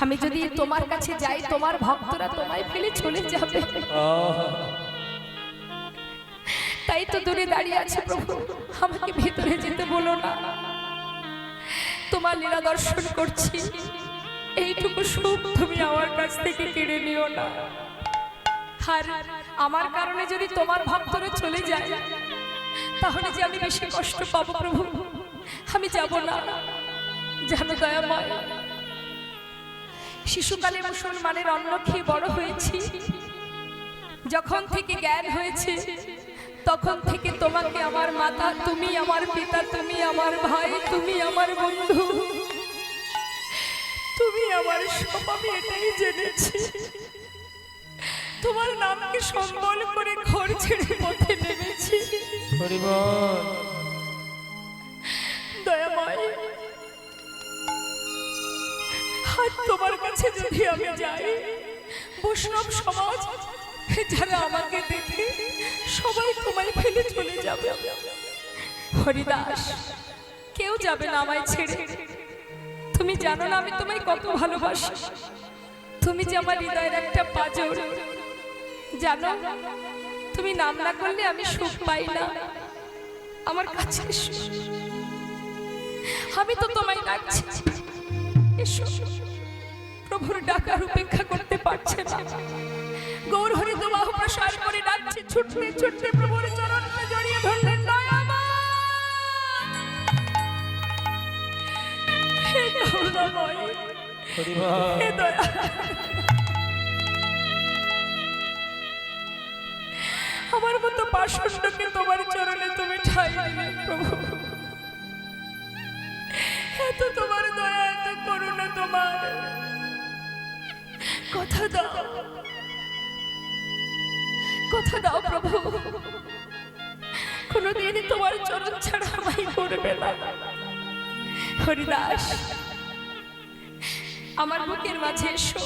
আমি যদি তোমার কাছে যাই তোমার ভক্তরা তোমায় ফেলে চলে যাবে, তাই তো দূরে দাঁড়িয়ে আছে প্রভু, আমাকে ভেতরে যেতে বলো না। তোমার লীলা দর্শন করছি, এইটুকু সুখ তুমি আমার কাছ থেকে কেড়ে নিও না। আর আমার কারণে যদি তোমার ভক্তরা চলে যায়, তাহলে যে আমি বেশি কষ্ট পাবো প্রভু, আমি যাব না। জানো দয়াময়, শিশুকালে মুসলমানের অন্ন খেয়ে বড় হয়েছি, যখন থেকে জ্ঞান হয়েছে তখন থেকে তোমাকে আমার মাতা, তুমি আমার পিতা, তুমি আমার ভাই, তুমি আমার বন্ধু, তুমি আমার সব, আমি এটাই জেনেছি। তোমার নামকে সম্বল করে ঘর ছেড়ে পথে নেমেছি। দয়াময়, আজ তোমার কাছে যদি আমি যাই, বৈষ্ণব সমাজ যারা আমাকে দেখে সবাই তোমায় ফেলে চলে যাবে। হরিদাস, কেউ যাবে না আমায় ছেড়ে। তুমি জানো না আমি তোমায় কত ভালোবাসি। তুমি যে আমার হৃদয়ের একটা পাঁজর। জানো, তুমি নাম না করলে আমি সুখ পাই না। আমার কাছে এসো, আমি তো তোমায় ডাকছি, এসো। প্রভুর ডাকার উপেক্ষা করতে পারছে না। গৌর হরি তো বাহু প্রসার করে ডাকছে, ছুটতে ছুটতে প্রভুর চরণে জড়িয়ে ধরলেন। হে করুণাময়, হে দয়া, আমার মতো পাষণ্ডকে তোমার চরণে তুমি ঠাঁই দিলে প্রভু। এত তোমার দয়া, এত করুণা তোমার, কথা দাও, কথা দাও প্রভু, কোনদিন তোমার চরণ ছাড়া আমায় করবে না। হরিদাস, আমার বুকের মাঝে এসো।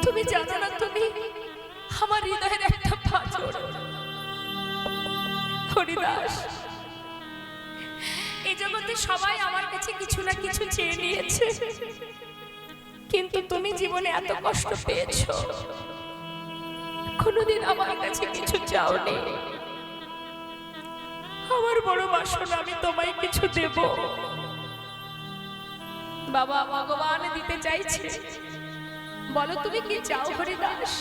তুমি জানো না তুমি আমার হৃদয়ের একটা পাঁজর। হরিদাস, এই জগতে সবাই আমার কাছে কিছু না কিছু চেয়ে নিয়েছে, কিন্তু তুমি জীবনে এত কষ্ট পেয়েছো, কোনদিন আমার কাছে কিছু চাওনি। আমার বড় বাসনা আমি তোমায় কিছু দেব। বাবা ভগবান দিতে চাইছে, বলো তুমি কি চাও হরিদাস?